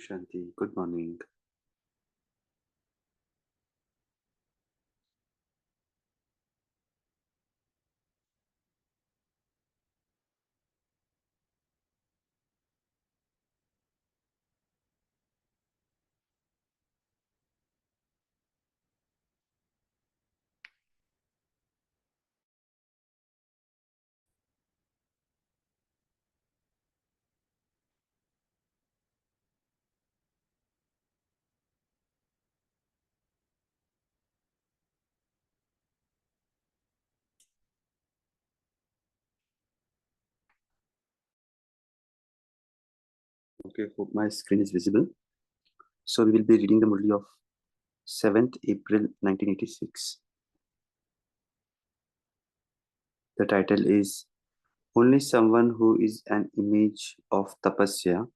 Shanti. Good morning. Okay, hope my screen is visible. So we will be reading the Murli of 7th April 1986. The title is Only Someone Who is an Image of Tapasya,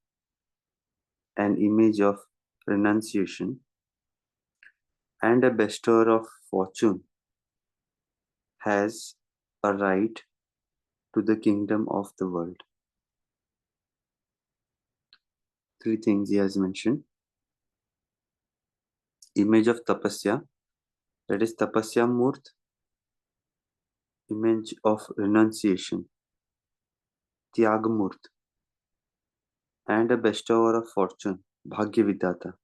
an image of renunciation, and a bestower of fortune has a right to the kingdom of the world. Three things he has mentioned. Image of Tapasya, that is Tapasya Murt, image of renunciation, Tyagmurt, and a bestower of fortune, Bhagyavidata.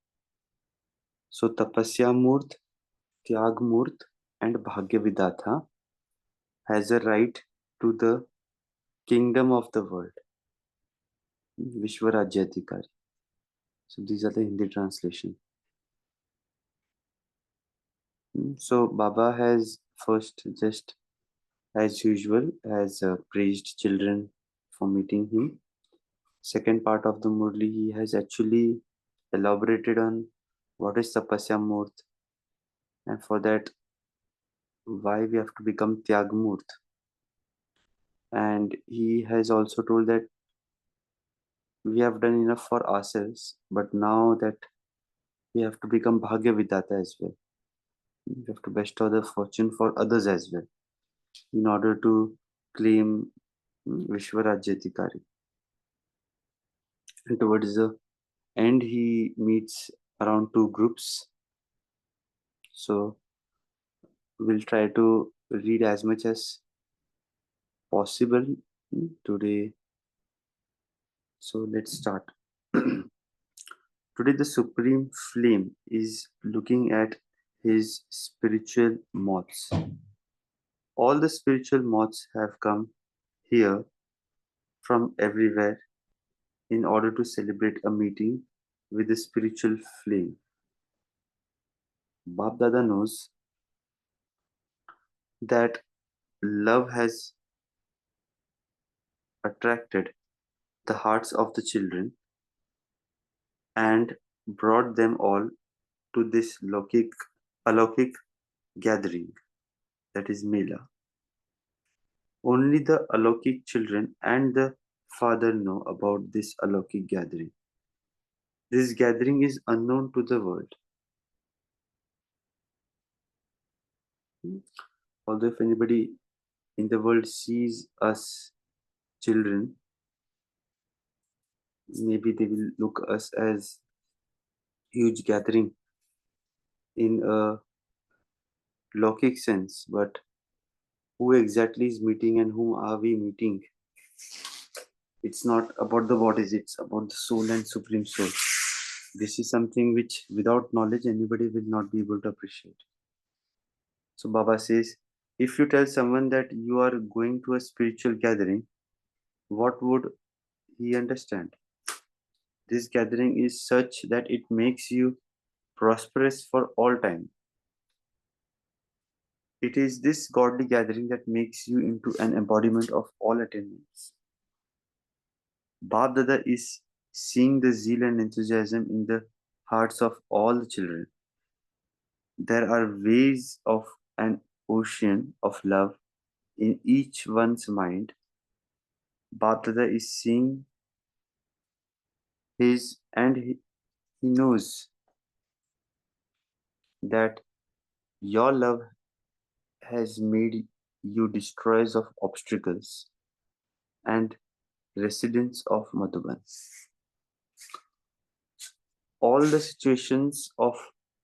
So Tapasya Murt, Tyagmurt, and Bhagyavidata has a right to the kingdom of the world, Vishwarajyaadhikari. So these are the Hindi translation. So Baba has first, just as usual, has praised children for meeting him. Second part of the Murli, he has actually elaborated on what is Tapasya Murt, and for that why we have to become Tyagmurt. And he has also told that we have done enough for ourselves, but now that we have to become Bhagyavidata as well. We have to bestow the fortune for others as well in order to claim Vishwarajyatikari. And towards the end, he meets around two groups. So we'll try to read as much as possible today. So let's start. Today, the Supreme Flame is looking at his spiritual moths. All the spiritual moths have come here from everywhere in order to celebrate a meeting with the spiritual flame. Bab Dada knows that love has attracted the hearts of the children and brought them all to this alokik gathering, that is Mela. Only the alokik children and the father know about this alokik gathering. This gathering is unknown to the world. Although if anybody in the world sees us children, maybe they will look us as huge gathering in a logic sense, but who exactly is meeting and whom are we meeting? It's not about the bodies, it's about the soul and supreme soul. This is something which without knowledge anybody will not be able to appreciate. So Baba says, if you tell someone that you are going to a spiritual gathering, what would he understand? This gathering is such that it makes you prosperous for all time. It is this godly gathering that makes you into an embodiment of all attainments. Bab Dada is seeing the zeal and enthusiasm in the hearts of all the children. There are waves of an ocean of love in each one's mind. Bab Dada is seeing his, and he knows that your love has made you destroyers of obstacles and residents of Madhuban. all the situations of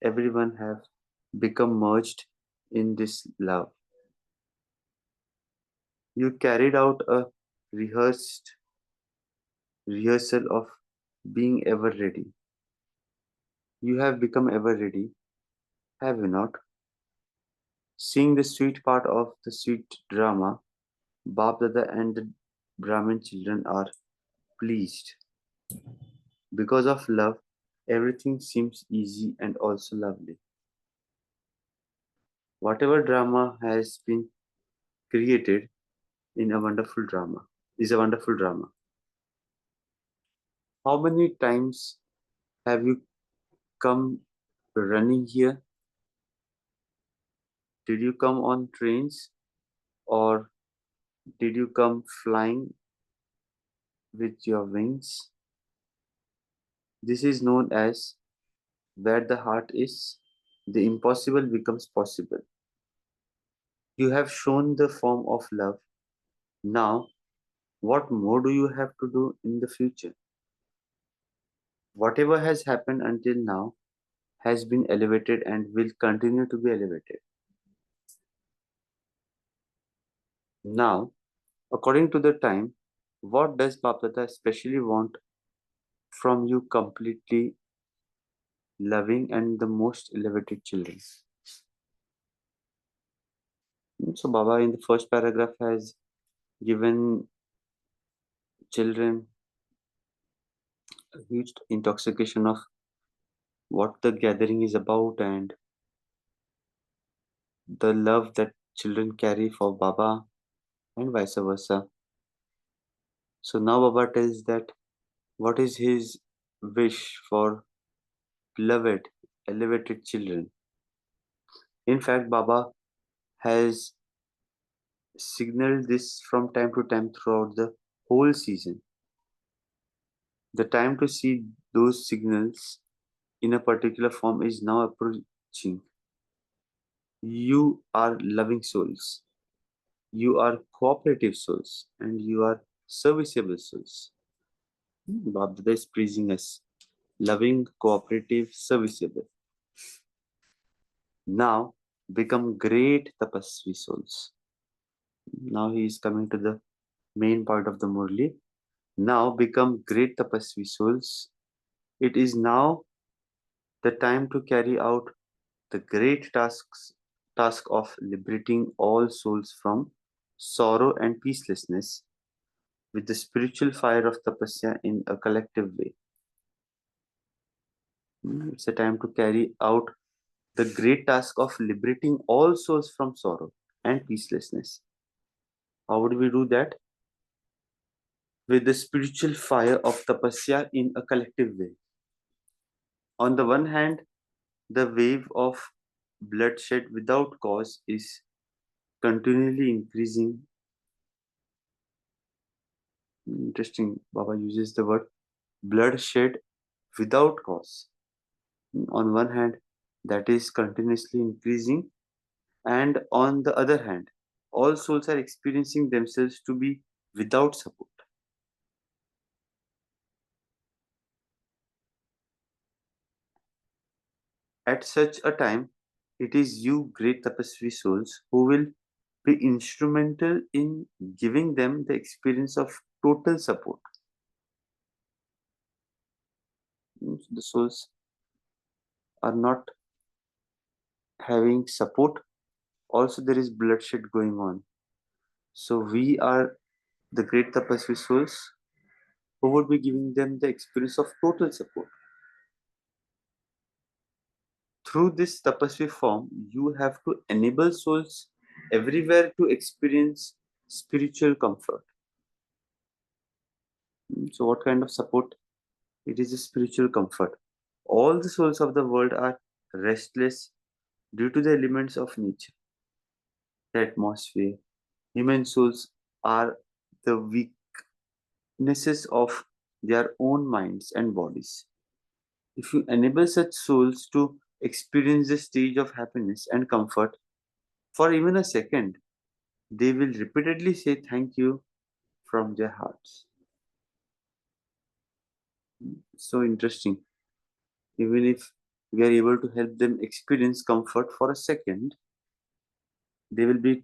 everyone have become merged in this love. You carried out a rehearsed rehearsal of being ever ready. You have become ever ready, have you not? Seeing the sweet part of the sweet drama, Bap Dada and the Brahmin children are pleased. Because of love, everything seems easy and also lovely. Whatever drama has been created in a wonderful drama is a wonderful drama. How many times have you come running here? Did you come on trains or did you come flying with your wings? This is known as where the heart is, the impossible becomes possible. You have shown the form of love. Now, what more do you have to do in the future? Whatever has happened until now has been elevated and will continue to be elevated. Now, according to the time, what does Bapdada especially want from you completely loving and the most elevated children? So Baba in the first paragraph has given children a huge intoxication of what the gathering is about and the love that children carry for Baba and vice versa. So now Baba tells that what is his wish for beloved, elevated children. In fact, Baba has signaled this from time to time throughout the whole season. The time to see those signals in a particular form is now approaching. You are loving souls, you are cooperative souls, and you are serviceable souls. Baba is praising us. Loving, cooperative, serviceable. Now become great tapasvi souls. Now he is coming to the main part of the Murli. Now become great tapasvi souls. It is now the time to carry out the great task of liberating all souls from sorrow and peacelessness with the spiritual fire of tapasya in a collective way. It's a time to carry out the great task of liberating all souls from sorrow and peacelessness. How would we do that? With the spiritual fire of tapasya in a collective way. On the one hand, the wave of bloodshed without cause is continually increasing. Interesting, Baba uses the word bloodshed without cause. On one hand, that is continuously increasing, and on the other hand, all souls are experiencing themselves to be without support. At such a time, it is you, great tapasvi souls, who will be instrumental in giving them the experience of total support. The souls are not having support, also, there is bloodshed going on. So, we are the great tapasvi souls who would be giving them the experience of total support. Through this tapasvi form, you have to enable souls everywhere to experience spiritual comfort. So, what kind of support? It is a spiritual comfort. All the souls of the world are restless due to the elements of nature, the atmosphere. Human souls are the weaknesses of their own minds and bodies. If you enable such souls to experience the stage of happiness and comfort for even a second, they will repeatedly say thank you from their hearts. So interesting. even if we are able to help them experience comfort for a second, they will be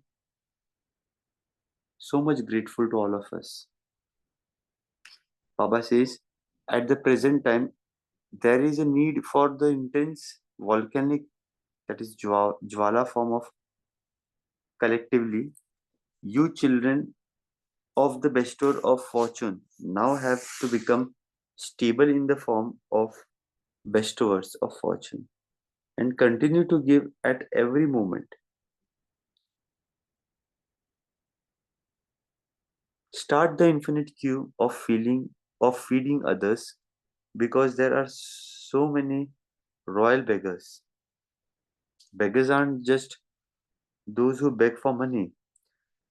so much grateful to all of us. Baba says, at the present time, there is a need for the intense volcanic, that is Jwala form of collectively. You children of the bestower of fortune now have to become stable in the form of bestowers of fortune and continue to give at every moment. Start the infinite queue of feeding others, because there are so many royal beggars. Beggars aren't just those who beg for money.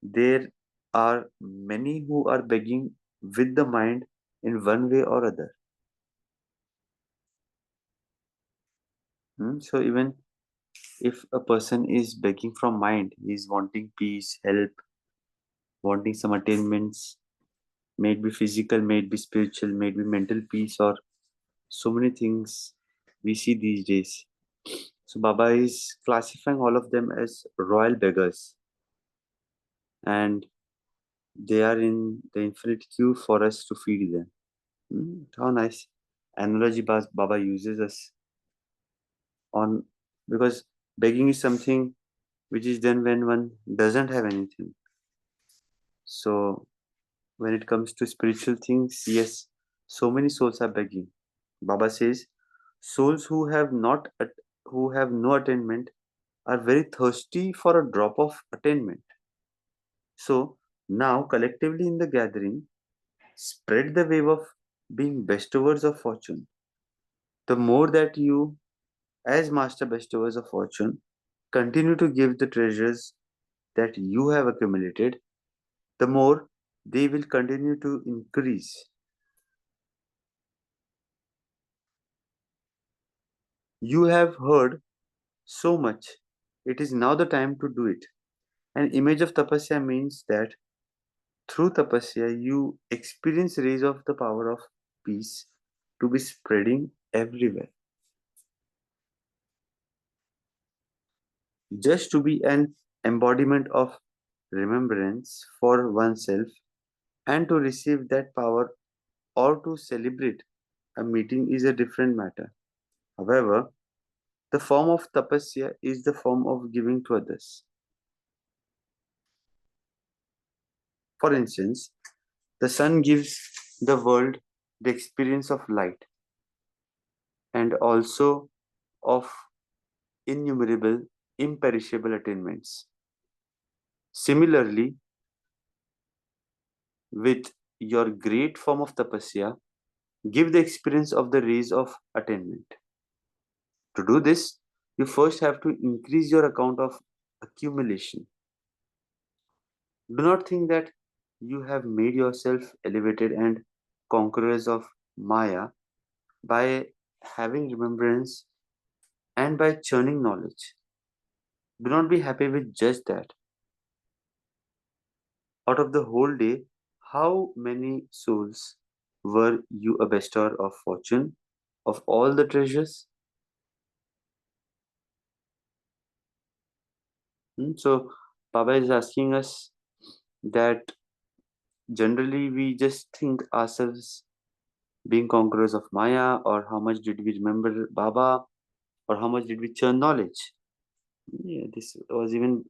There are many who are begging with the mind in one way or other. So even if a person is begging from mind, he is wanting peace, help, wanting some attainments, may it be physical, may it be spiritual, may it be mental peace, or so many things we see these days. So Baba is classifying all of them as royal beggars, and they are in the infinite queue for us to feed them. How nice analogy Baba uses us on, because begging is something which is done when one doesn't have anything. So when it comes to spiritual things, yes, so many souls are begging. Baba says, souls who have no attainment are very thirsty for a drop of attainment. So now collectively in the gathering, spread the wave of being bestowers of fortune. The more that you, as master bestowers of fortune, continue to give the treasures that you have accumulated, the more they will continue to increase. You have heard so much. It is now the time to do it. An image of tapasya means that through tapasya you experience rays of the power of peace to be spreading everywhere. Just to be an embodiment of remembrance for oneself and to receive that power or to celebrate a meeting is a different matter. However, the form of tapasya is the form of giving to others. For instance, the sun gives the world the experience of light and also of innumerable, imperishable attainments. Similarly, with your great form of tapasya, give the experience of the rays of attainment. To do this, you first have to increase your account of accumulation. Do not think that you have made yourself elevated and conquerors of Maya by having remembrance and by churning knowledge. Do not be happy with just that. Out of the whole day, how many souls were you a bestower of fortune, of all the treasures? So, Baba is asking us that generally we just think ourselves being conquerors of Maya, or how much did we remember Baba, or how much did we churn knowledge. Yeah, this was even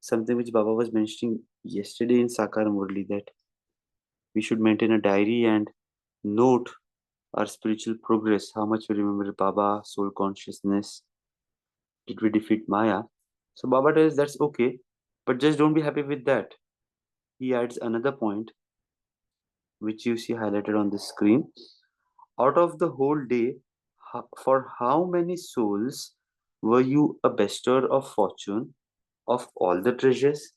something which Baba was mentioning yesterday in Sakar Murli, that we should maintain a diary and note our spiritual progress, how much we remember Baba, soul consciousness, did we defeat Maya. So Baba tells that's okay, but just don't be happy with that. He adds another point which you see highlighted on the screen. Out of the whole day, for how many souls were you a bestower of fortune, of all the treasures?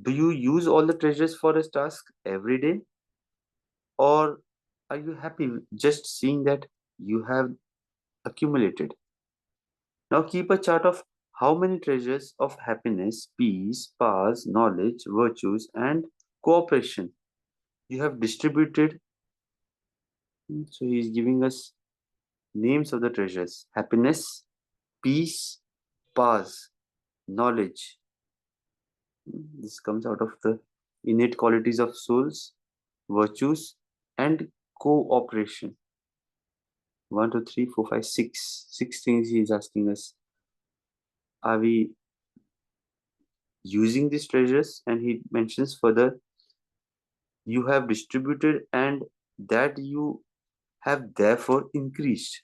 Do you use all the treasures for a task every day? Or are you happy just seeing that you have accumulated? Now keep a chart of how many treasures of happiness, peace, powers, knowledge, virtues, and cooperation you have distributed So he's giving us names of the treasures: happiness, peace, paz, knowledge. This comes out of the innate qualities of souls, virtues, and cooperation. 1, 2, 3, 4, 5, 6. 6 things he is asking us. Are we using these treasures? And he mentions further, you have distributed and that you have therefore increased.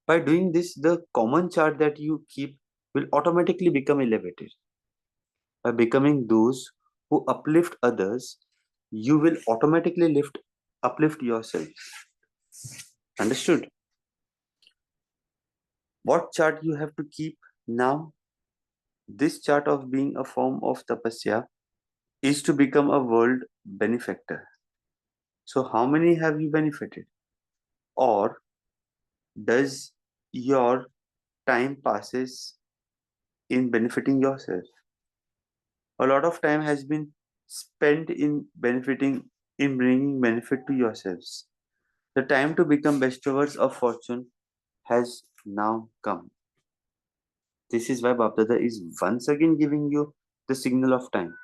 By doing this, the common chart that you keep will automatically become elevated. By becoming those who uplift others, you will automatically uplift yourself. Understood? What chart you have to keep now? This chart of being a form of tapasya is to become a world benefactor. So how many have you benefited? Or does your time passes in benefiting yourself? A lot of time has been spent in bringing benefit to yourselves. The time to become bestowers of fortune has now come. This is why Bapdada is once again giving you the signal of time.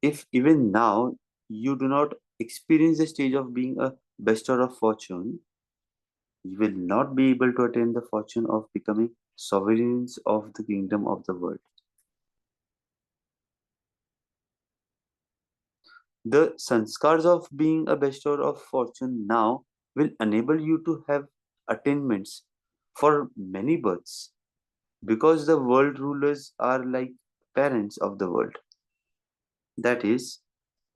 If even now you do not experience the stage of being a bestower of fortune, you will not be able to attain the fortune of becoming sovereigns of the kingdom of the world. The sanskars of being a bestower of fortune now will enable you to have attainments for many births, because the world rulers are like parents of the world. That is,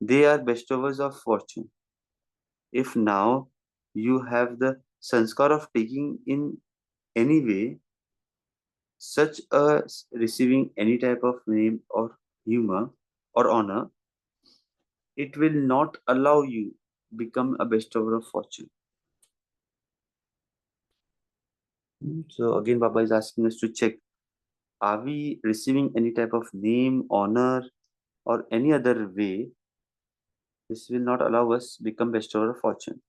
they are bestowers of fortune. If now you have the sanskar of taking in any way, such as receiving any type of name or humor or honor, it will not allow you become a bestower of fortune. So again, Baba is asking us to check: are we receiving any type of name, honor, or any other way? This will not allow us become bestower of fortune.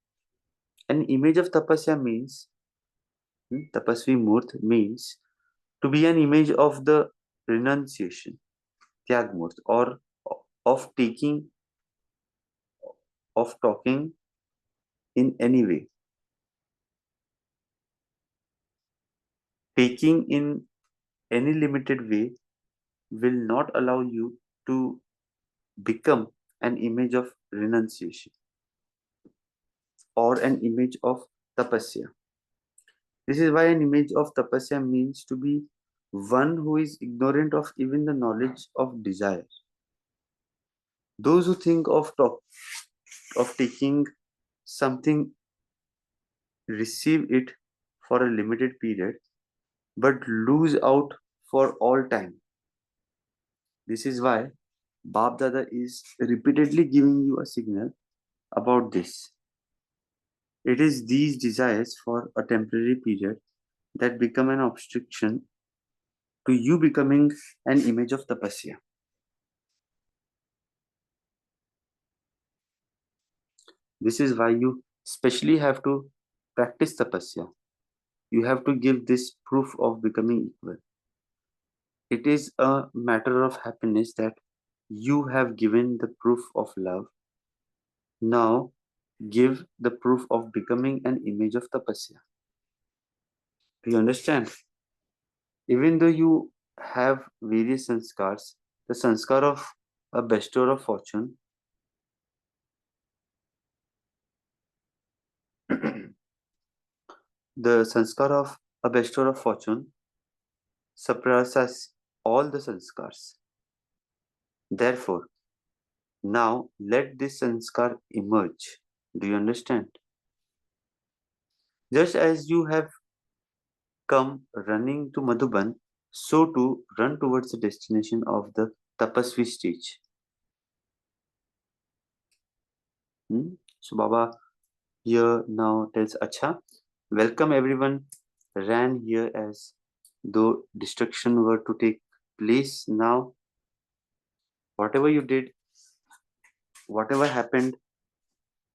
An image of tapasya means, tapasvi murt means to be an image of the renunciation, tyag murt, or of taking, of talking in any way. Taking in any limited way will not allow you to become an image of renunciation or an image of tapasya. This is why an image of tapasya means to be one who is ignorant of even the knowledge of desire. Those who think of taking something, receive it for a limited period, but lose out for all time. This is why Bab Dada is repeatedly giving you a signal about this. It is these desires for a temporary period that become an obstruction to you becoming an image of tapasya. This is why you specially have to practice tapasya. You have to give this proof of becoming equal. It is a matter of happiness that you have given the proof of love. Now give the proof of becoming an image of tapasya. Do you understand? Even though you have various sanskars, the sanskar of a bestower of fortune, the sanskar of a bestower of fortune suppresses all the sanskars. Therefore, now let this sanskar emerge. Do you understand? Just as you have come running to Madhuban, so to run towards the destination of the tapasvi stage. So Baba here now tells Acha, welcome everyone, ran here as though destruction were to take place now. Whatever you did, whatever happened,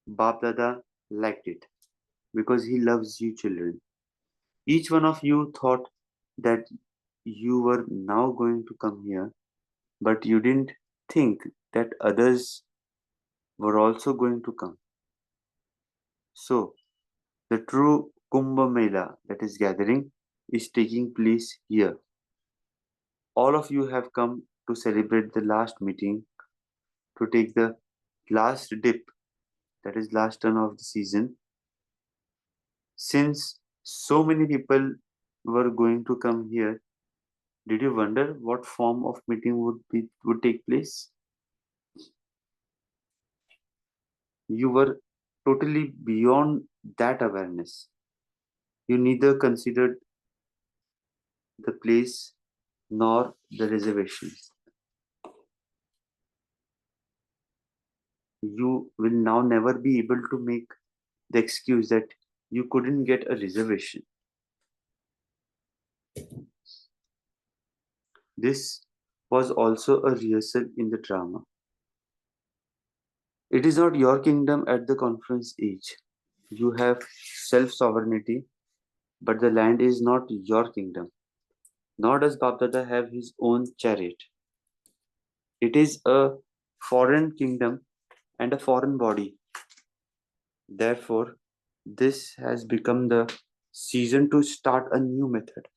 Bap Dada liked it because he loves you children. Each one of you thought that you were now going to come here, but you didn't think that others were also going to come. So, the true Kumbh Mela, that is gathering, is taking place here. All of you have come to celebrate the last meeting, to take the last dip, that is last turn of the season. Since so many people were going to come here, did you wonder what form of meeting would take place? You were totally beyond that awareness. You neither considered the place nor the reservations. You will now never be able to make the excuse that you couldn't get a reservation. This was also a rehearsal in the drama. It is not your kingdom at the conference age. You have self sovereignty, but the land is not your kingdom. Nor does Babdada have his own chariot. It is a foreign kingdom and a foreign body. Therefore, this has become the season to start a new method.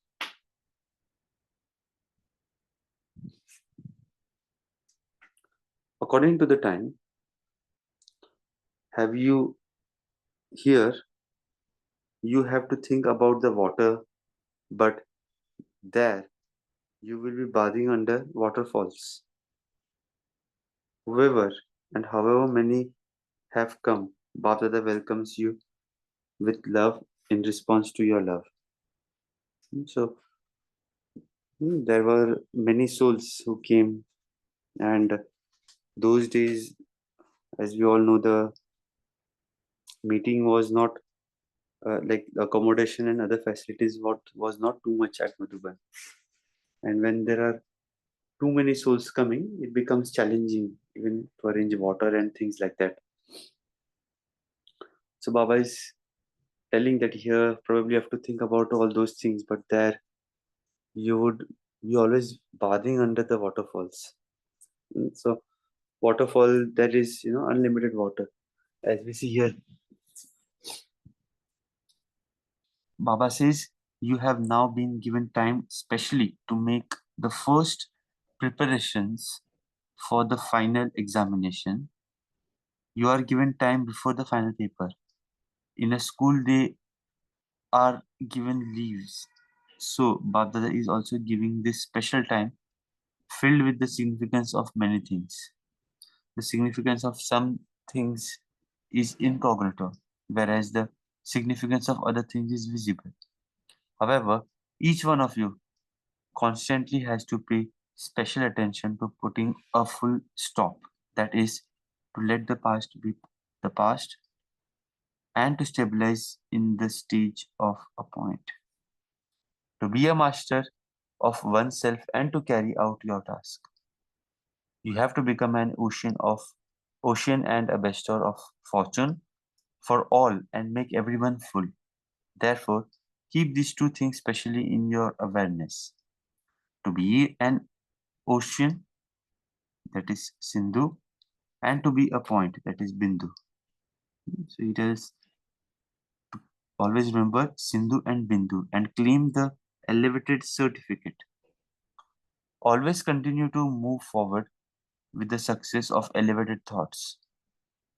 According to the time, have you here, you have to think about the water, but there you will be bathing under waterfalls. Whoever and however many have come, Babdada welcomes you with love in response to your love. So there were many souls who came, and those days, as we all know, the meeting was not like accommodation and other facilities. What was not too much at Madhuban, and when there are too many souls coming, it becomes challenging even to arrange water and things like that. So Baba is telling that here probably have to think about all those things, but there you would be always bathing under the waterfalls. So waterfall, there is unlimited water, as we see here. Baba says you have now been given time specially to make the first preparations for the final examination. You are given time before the final paper. In a school, they are given leaves. So Babdada is also giving this special time filled with the significance of many things. The significance of some things is incognito, whereas the significance of other things is visible. However, each one of you constantly has to pay special attention to putting a full stop. That is, to let the past be the past and to stabilize in the stage of a point. To be a master of oneself and to carry out your task. You have to become an ocean and a bestower of fortune for all and make everyone full. Therefore, keep these two things specially in your awareness. To be an ocean, that is Sindhu, and to be a point, that is Bindu. So it is always remember Sindhu and Bindu and claim the elevated certificate. Always continue to move forward with the success of elevated thoughts.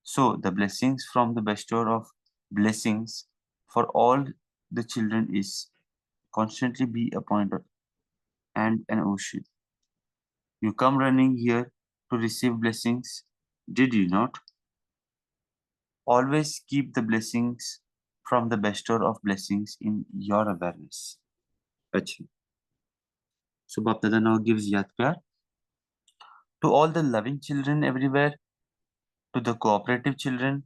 So the blessings from the bestower of blessings for all the children is constantly be a point and an ocean. You come running here to receive blessings, did you not? Always keep the blessings from the bestower of blessings in your awareness. Achha. So Bap Dada now gives Yad Pyar to all the loving children everywhere, to the cooperative children,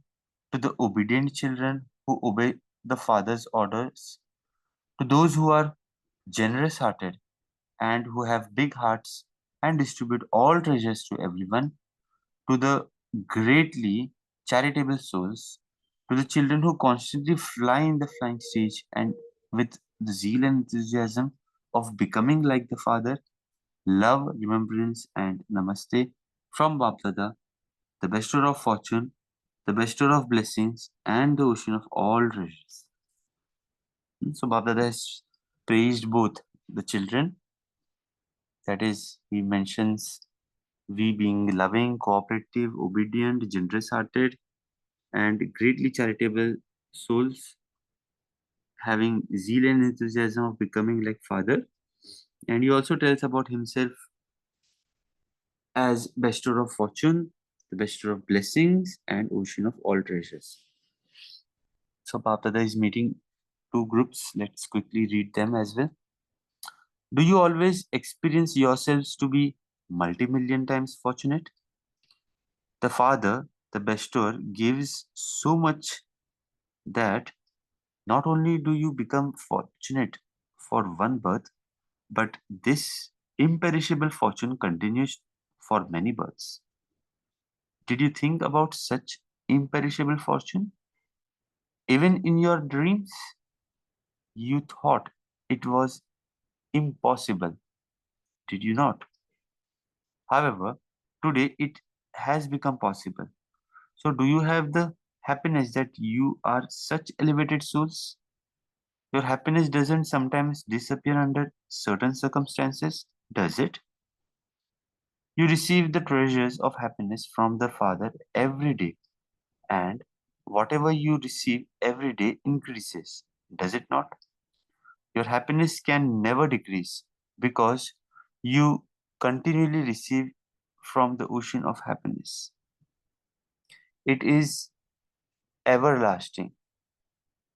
to the obedient children who obey the father's orders, to those who are generous hearted and who have big hearts and distribute all treasures to everyone, to the greatly charitable souls, To the children who constantly fly in the flying stage and with the zeal and enthusiasm of becoming like the Father, love, remembrance, and namaste from Bapdada, the bestower of fortune, the bestower of blessings, and the ocean of all treasures. So Bapdada has praised both the children, that is, he mentions we being loving, cooperative, obedient, generous hearted, and greatly charitable souls, having zeal and enthusiasm of becoming like Father. And he also tells about himself as bestower of fortune, the bestower of blessings, and ocean of all treasures. So Bapdada is meeting two groups. Let's quickly read them as well. Do you always experience yourselves to be multi-million times fortunate? The Father, the bestower, gives so much that not only do you become fortunate for one birth, but this imperishable fortune continues for many births. Did you think about such imperishable fortune? Even in your dreams, you thought it was impossible, did you not? However, today it has become possible. So, do you have the happiness that you are such elevated souls? Your happiness doesn't sometimes disappear under certain circumstances, does it? You receive the treasures of happiness from the Father every day, and whatever you receive every day increases, does it not? Your happiness can never decrease because you continually receive from the ocean of happiness. It is everlasting.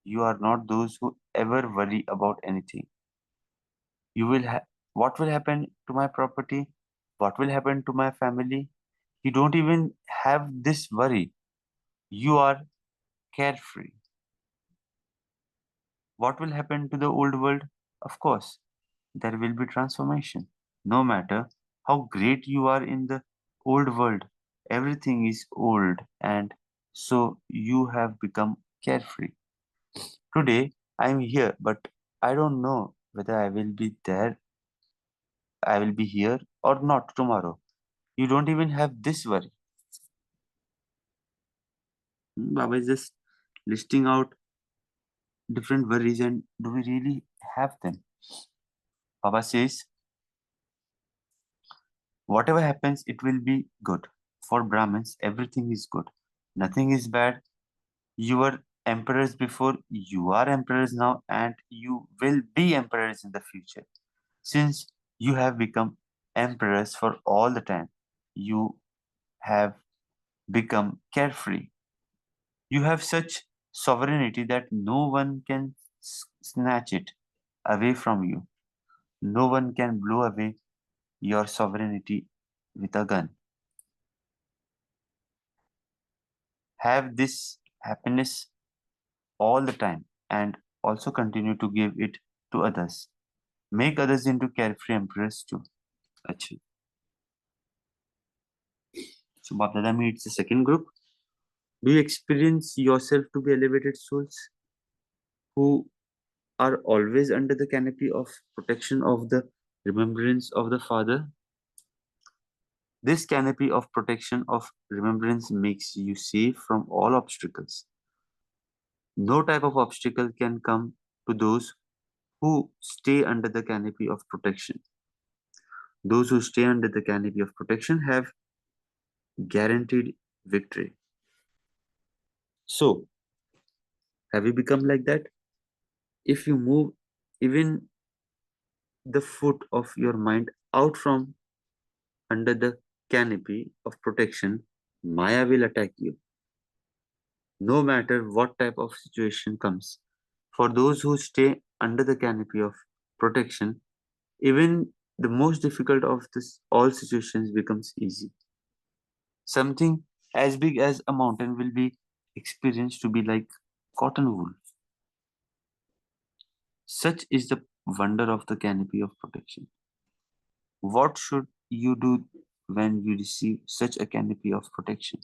You are not those who ever worry about anything. You will what will happen to my property? What will happen to my family? You don't even have this worry. You are carefree. What will happen to the old world? Of course, there will be transformation. No matter how great you are in the old world, everything is old, and so you have become carefree. Today, I am here, but I don't know whether I will be here or not tomorrow. You don't even have this worry. Baba is just listing out different worries, and do we really have them? Baba says, whatever happens, it will be good. For Brahmins, everything is good. Nothing is bad. You were emperors before, you are emperors now, and you will be emperors in the future. Since you have become emperors for all the time, you have become carefree. You have such sovereignty that no one can snatch it away from you. No one can blow away your sovereignty with a gun. Have this happiness all the time and also continue to give it to others. Make others into carefree emperors too. Achha. So Bapdada meets the second group. Do you experience yourself to be elevated souls who are always under the canopy of protection of the remembrance of the Father? This canopy of protection of remembrance makes you safe from all obstacles. No type of obstacle can come to those who stay under the canopy of protection. Those who stay under the canopy of protection have guaranteed victory. So, have you become like that? If you move even the foot of your mind out from under the canopy of protection, Maya will attack you, no matter what type of situation comes. For those who stay under the canopy of protection, even the most difficult of this all situations becomes easy. Something as big as a mountain will be experienced to be like cotton wool. Such is the wonder of the canopy of protection. What should you do when you receive such a canopy of protection?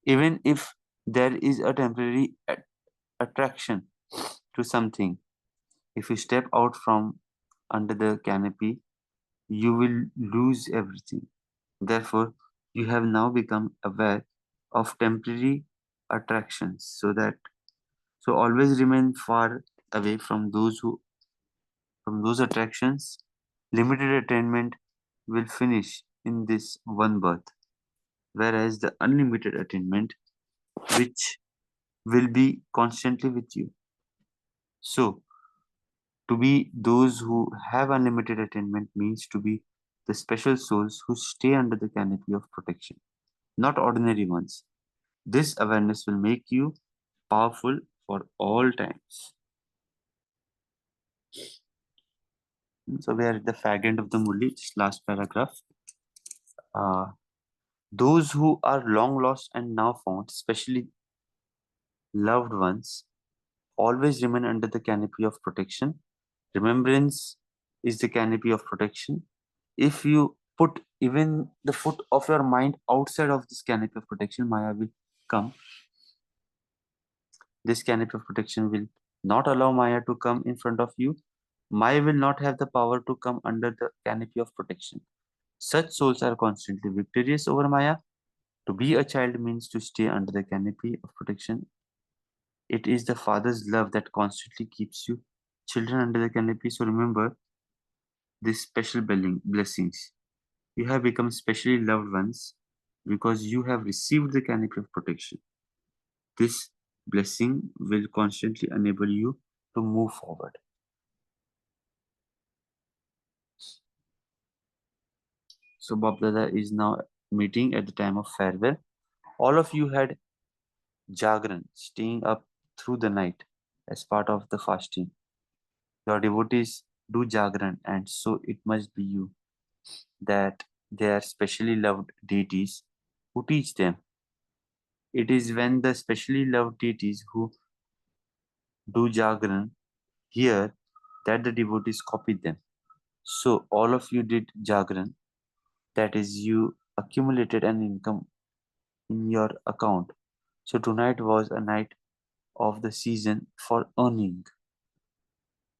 Even if there is a temporary attraction to something. If you step out from under the canopy, you will lose everything. Therefore, you have now become aware of temporary attractions, so always remain far away from those attractions. Limited attainment will finish in this one birth, whereas the unlimited attainment, which will be constantly with you. So, to be those who have unlimited attainment means to be the special souls who stay under the canopy of protection, not ordinary ones. This awareness will make you powerful for all times. So we are at the fag end of the Murli, just last paragraph. Uh, those who are long lost and now found, especially loved ones, always remain under the canopy of protection. Remembrance is the canopy of protection. If you put even the foot of your mind outside of this canopy of protection, Maya will come. This canopy of protection will not allow Maya to come in front of you. Maya will not have the power to come under the canopy of protection. Such souls are constantly victorious over Maya. To be a child means to stay under the canopy of protection. It is the Father's love that constantly keeps you children under the canopy. So remember these special blessings. You have become specially loved ones because you have received the canopy of protection. This blessing will constantly enable you to move forward. So Bob Dada is now meeting at the time of farewell. All of you had Jagran, staying up through the night as part of the fasting. Your devotees do Jagran, and so it must be you that they are specially loved deities who teach them. It is when the specially loved deities who do Jagran hear that the devotees copied them. So all of you did Jagran, that is, you accumulated an income in your account. So tonight was a night of the season for earning.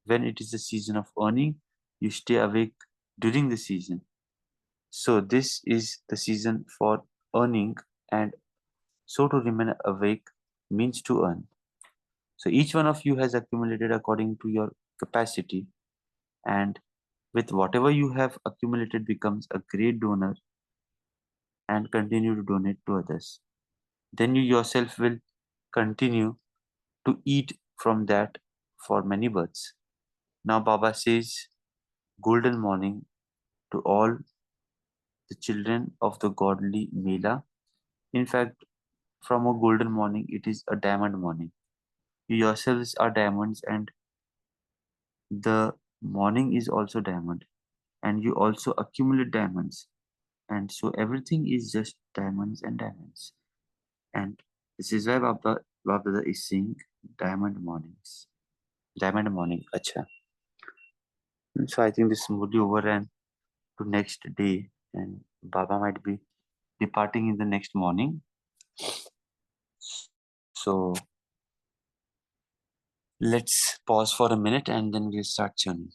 When it is the season of earning, you stay awake during the season. So this is the season for earning, and so to remain awake means to earn. So each one of you has accumulated according to your capacity, and with whatever you have accumulated becomes a great donor and continue to donate to others. Then you yourself will continue to eat from that for many births. Now Baba says, golden morning to all the children of the godly Mela. In fact, from a golden morning, it is a diamond morning. You yourselves are diamonds, and the morning is also diamond, and you also accumulate diamonds. And so everything is just diamonds and diamonds. And this is why Baba is saying diamond mornings. Diamond morning, acha. So I think this would be over and to next day, and Baba might be departing in the next morning. So let's pause for a minute and then we'll start churning.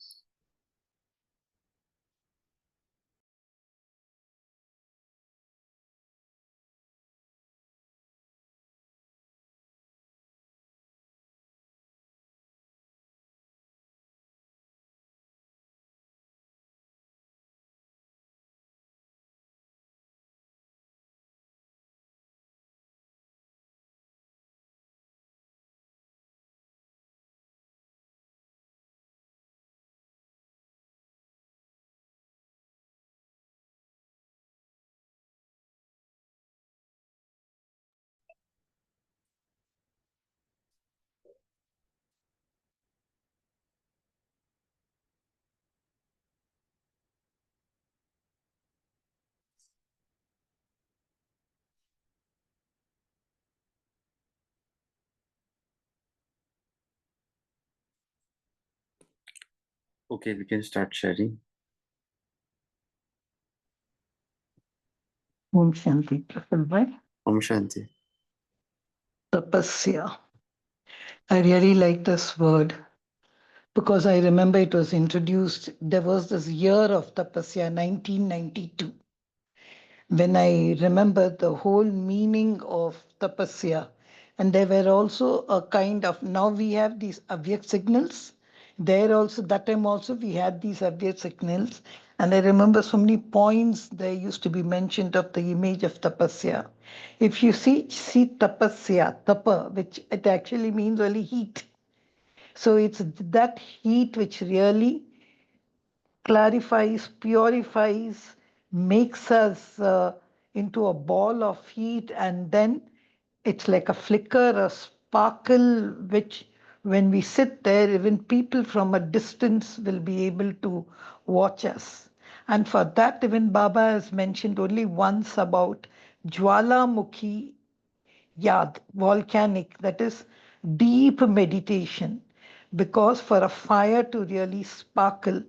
Okay, we can start sharing. Om Shanti. Om Shanti. Tapasya. I really like this word because I remember it was introduced. There was this year of Tapasya, 1992, when I remember the whole meaning of tapasya. And there were also a kind of, now we have these Avyakt signals. There also, that time also, we had these Avyakt signals. And I remember so many points there used to be mentioned of the image of tapasya. If you see tapasya, tapa, which it actually means only heat. So it's that heat which really clarifies, purifies, makes us into a ball of heat, and then it's like a flicker, a sparkle, which when we sit there, even people from a distance will be able to watch us. And for that, even Baba has mentioned only once about Jwalamukhi Yad, volcanic, that is deep meditation. Because for a fire to really sparkle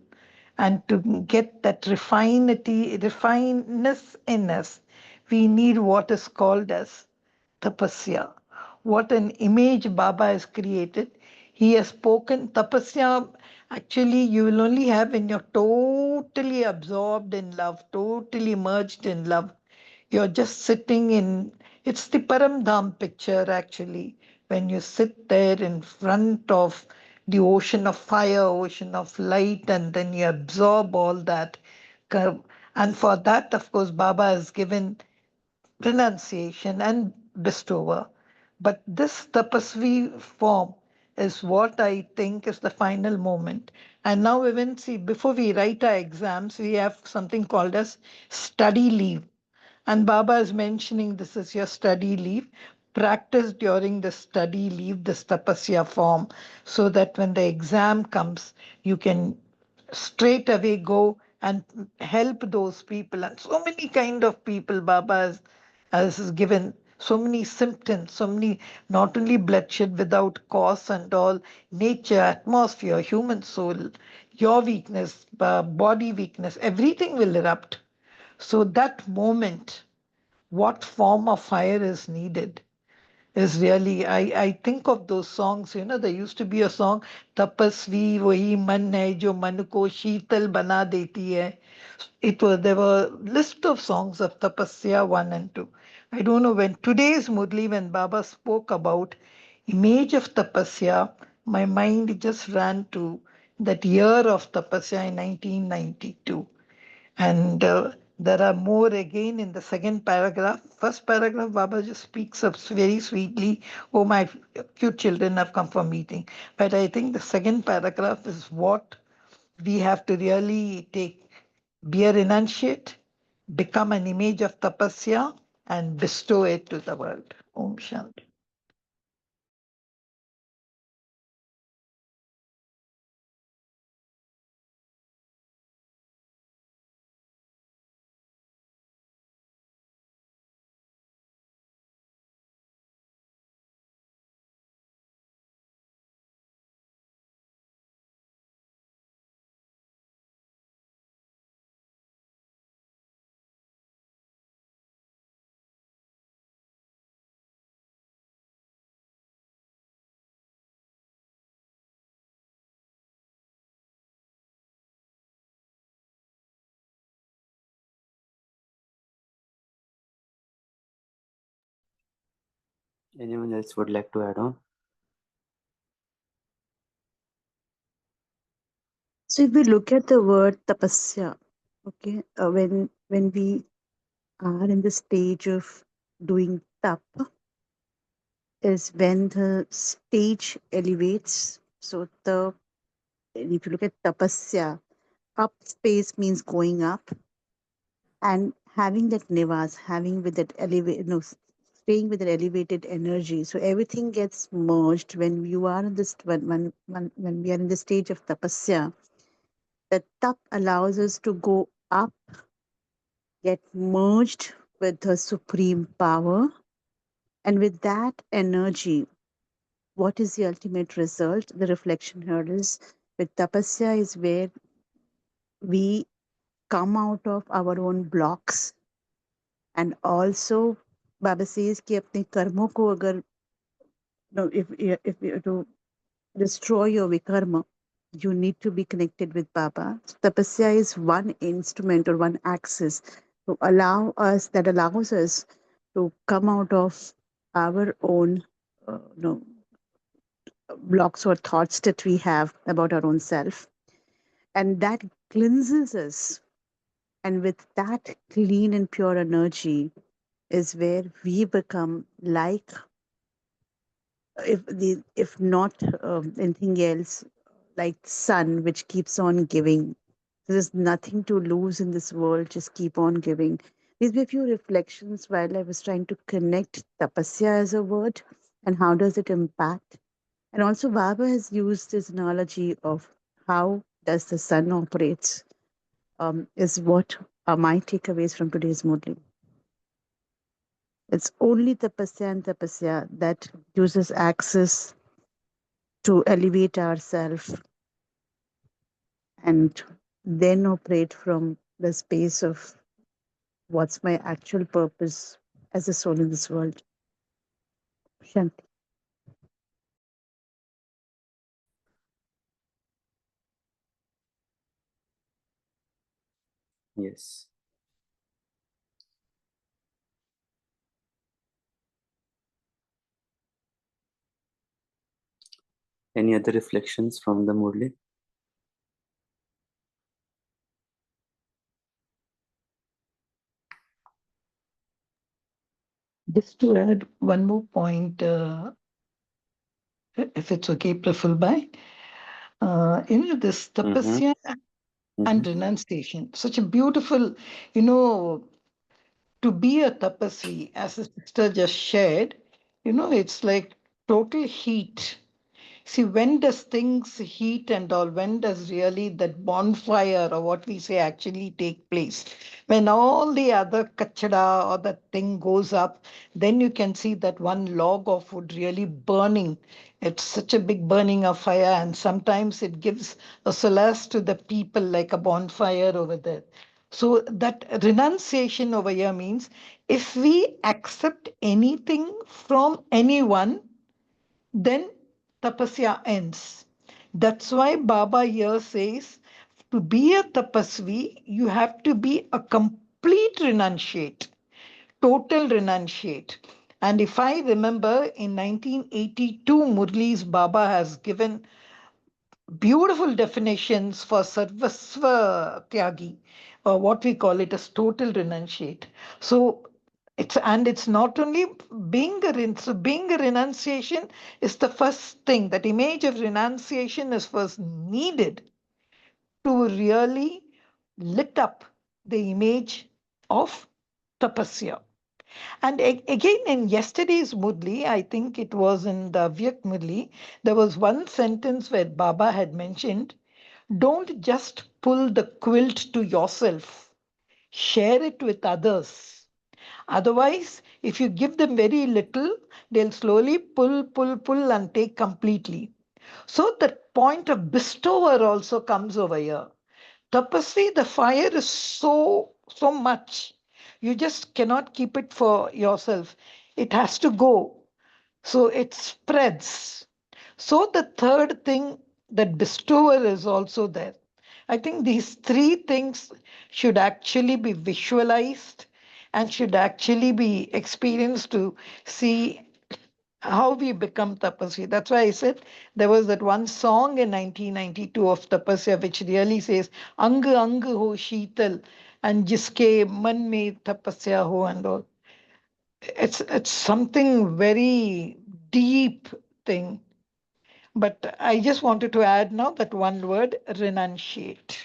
and to get that refinedness in us, we need what is called as tapasya. What an image Baba has created. He has spoken tapasya. Actually, you will only have when you're totally absorbed in love, totally merged in love. You're just sitting in, it's the Paramdham picture actually, when you sit there in front of the ocean of fire, ocean of light, and then you absorb all that. And for that, of course, Baba has given renunciation and bestower. But this tapasvi form is what I think is the final moment. And now, even see, before we write our exams, we have something called as study leave. And Baba is mentioning this is your study leave. Practice during the study leave, this tapasya form, so that when the exam comes, you can straight away go and help those people. And so many kind of people Baba has given so many symptoms, so many, not only bloodshed without cause and all, nature, atmosphere, human soul, your weakness, body weakness, everything will erupt. So that moment, what form of fire is needed is really, I think of those songs, there used to be a song, Tapasvi wahi man hai jo man ko sheetal bana deti hai. There were list of songs of Tapasya 1 and 2. I don't know when today's Murli, when Baba spoke about image of Tapasya, my mind just ran to that year of Tapasya in 1992. And there are more again in the second paragraph. First paragraph, Baba just speaks up very sweetly. Oh, my cute children have come for meeting. But I think the second paragraph is what we have to really take. Be a renunciate, become an image of tapasya, and bestow it to the world. Om Shanti. Anyone else would like to add on? So if we look at the word tapasya, okay, when we are in the stage of doing tap, is when the stage elevates. So if you look at tapasya, up space means going up, and having that nivas, having with that elevate, no, staying with an elevated energy. So everything gets merged when you are in this when we are in the stage of tapasya. The tap allows us to go up, get merged with the supreme power, and with that energy, what is the ultimate result? The reflection here is with tapasya is where we come out of our own blocks, and also Baba says कि अपने कर्मों को अगर no, if you to destroy your vikarma, you need to be connected with Baba. So tapasya is one instrument or one axis to allows us to come out of our own no, blocks or thoughts that we have about our own self, and that cleanses us. And with that clean and pure energy is where we become like, if not anything else, like sun which keeps on giving. There's nothing to lose in this world, just keep on giving. These were a few reflections while I was trying to connect tapasya as a word and how does it impact. And also Baba has used this analogy of how does the sun operates, is what are my takeaways from today's Murli. It's only tapasya that uses access to elevate ourselves and then operate from the space of what's my actual purpose as a soul in this world. Shanti. Yes. Any other reflections from the Murli? Just to add one more point, if it's okay, Prafulbhai. This Mm-hmm. tapasya Mm-hmm. and renunciation, such a beautiful, you know, to be a tapasvi, as the sister just shared, it's like total heat. See, when does things heat and all, when does really that bonfire or what we say actually take place? When all the other kachada or that thing goes up, then you can see that one log of wood really burning. It's such a big burning of fire, and sometimes it gives a solace to the people like a bonfire over there. So that renunciation over here means if we accept anything from anyone, then tapasya ends. That's why Baba here says to be a tapasvi, you have to be a complete renunciate, total renunciate. And if I remember in 1982, Murli's Baba has given beautiful definitions for sarvasva tyagi, or what we call it as total renunciate. So it's not only being a renunciation is the first thing. That image of renunciation is first needed to really lit up the image of tapasya. And again, in yesterday's Murli, I think it was in the Vyak Murli, there was one sentence where Baba had mentioned, don't just pull the quilt to yourself, share it with others. Otherwise, if you give them very little, they'll slowly pull, and take completely. So the point of bestower also comes over here. Tapasvi, the fire is so much. You just cannot keep it for yourself. It has to go. So it spreads. So the third thing, that bestower is also there. I think these three things should actually be visualized and should actually be experienced to see how we become tapasvi. That's why I said there was that one song in 1992 of tapasya which really says ang ang ho sheetal and jiske man mein tapasya ho and all. It's something very deep thing. But I just wanted to add now that one word, renunciate.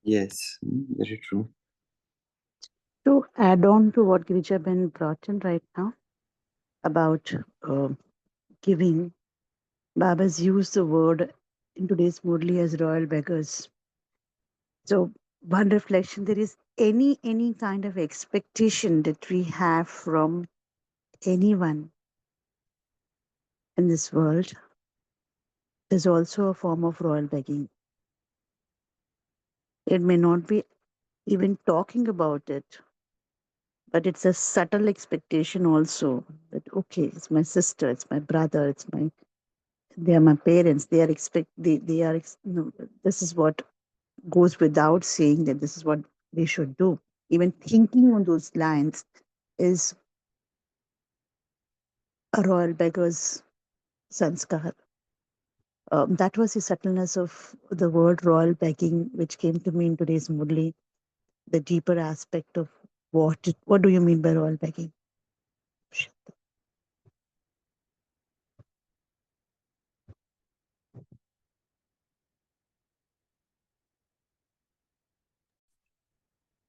Yes. Very true. To add on to what Girija Ben brought in right now about uh, giving, Baba's used the word in today's Murli as royal beggars. So one reflection, there is any kind of expectation that we have from anyone in this world is also a form of royal begging. It may not be even talking about it, but it's a subtle expectation also that okay, it's my sister, it's my brother, it's my they are my parents. They are this is what goes without saying that this is what they should do. Even thinking on those lines is a royal beggar's sanskar. That was the subtleness of the word royal begging, which came to me in today's Murli, the deeper aspect of what do you mean by royal begging?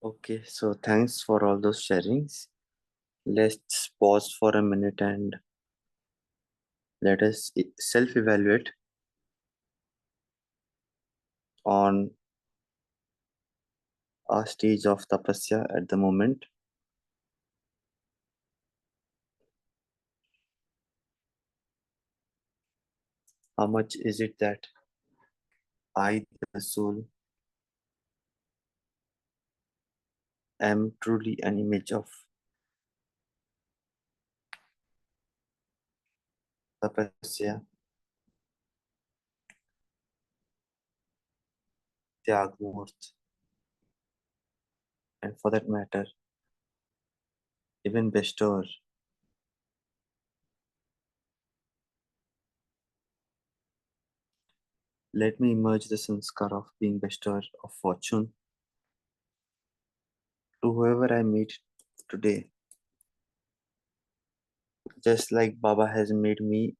Okay, so thanks for all those sharings. Let's pause for a minute and let us self evaluate on our stage of tapasya at the moment. How much is it that I, the soul, am truly an image of tapasya, tyagmurt, and for that matter, even bestower. Let me emerge the sanskar of being bestower of fortune to whoever I meet today. Just like Baba has made me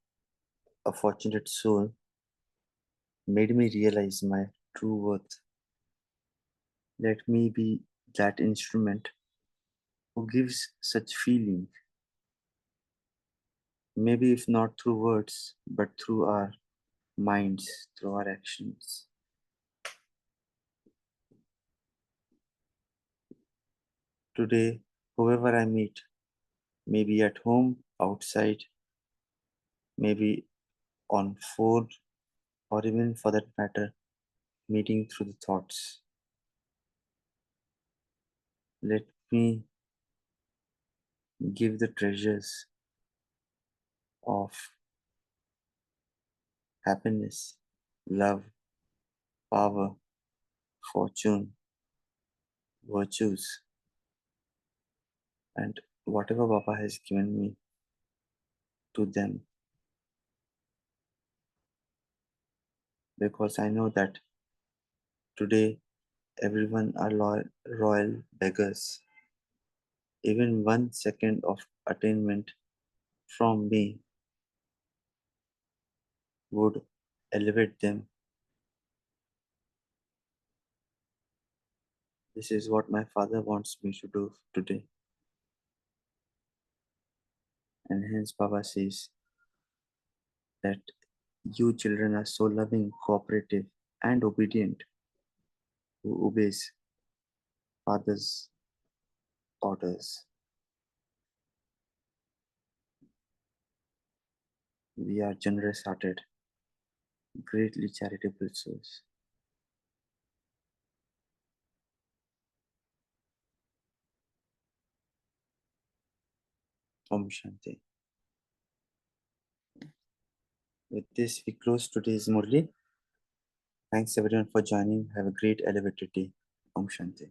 a fortunate soul, made me realize my true worth. Let me be that instrument who gives such feeling, maybe if not through words, but through our minds, through our actions. Today, whoever I meet, maybe at home, outside, maybe on phone, or even for that matter, meeting through the thoughts. Let me give the treasures of happiness, love, power, fortune, virtues, and whatever Baba has given me to them. Because I know that today everyone are royal beggars. Even 1 second of attainment from me would elevate them. This is what my father wants me to do today. And hence Baba says that you children are so loving, cooperative, and obedient, who obeys father's orders. We are generous-hearted, greatly charitable souls. Om Shanti. With this, we close today's Murli. Thanks everyone for joining. Have a great elevated day. Om Shanti.